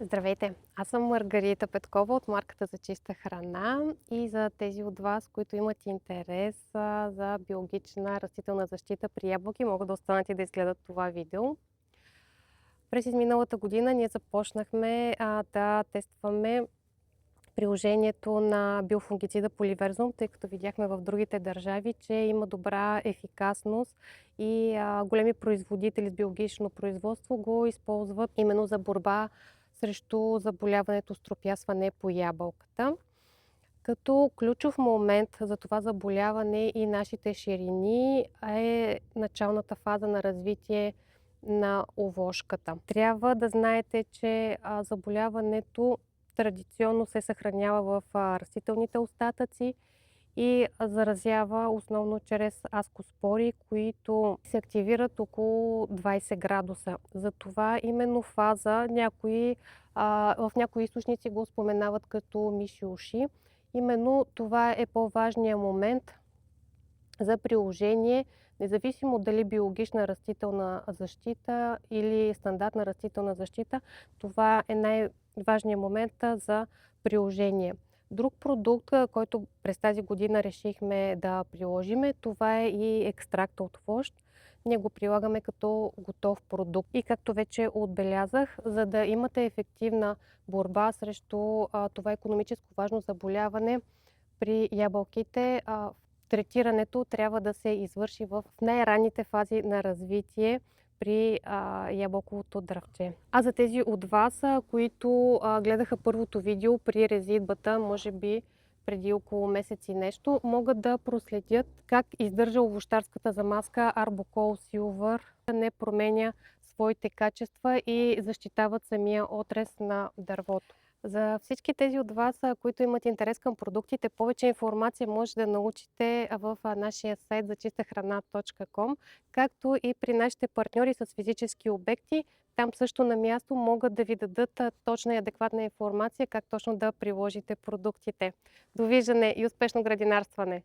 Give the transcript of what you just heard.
Здравейте! Аз съм Маргарита Петкова от марката за чиста храна и за тези от вас, които имат интерес за биологична растителна защита при ябълки, могат да останат и да изгледат това видео. През изминалата година ние започнахме да тестваме приложението на биофунгицида Поливерзум, тъй като видяхме в другите държави, че има добра ефикасност и големи производители с биологично производство го използват именно за борба срещу заболяването стропясване по ябълката. Като ключов момент за това заболяване и нашите ширини е началната фаза на развитие на овошката. Трябва да знаете, че заболяването традиционно се съхранява в растителните остатъци и заразява основно чрез аскоспори, които се активират около 20 градуса. Затова именно фаза в някои източници го споменават като миши уши. Именно това е по-важният момент за приложение, независимо дали биологична растителна защита или стандартна растителна защита. Това е най-важният момент за приложение. Друг продукт, който през тази година решихме да приложиме, това е и екстракта от хвощ. Ние го прилагаме като готов продукт. И както вече отбелязах, за да имате ефективна борба срещу това икономическо важно заболяване при ябълките, третирането трябва да се извърши в най-ранните фази на развитие при ябълковото дръвче. А за тези от вас, които гледаха първото видео при резидбата, може би преди около месец и нещо, могат да проследят как издържа овощарската замазка Arbocol Silver, не променя своите качества и защитават самия отрез на дървото. За всички тези от вас, които имат интерес към продуктите, повече информация може да научите в нашия сайт за чистахрана.com, както и при нашите партньори с физически обекти. Там също на място могат да ви дадат точна и адекватна информация как точно да приложите продуктите. Довиждане и успешно градинарстване!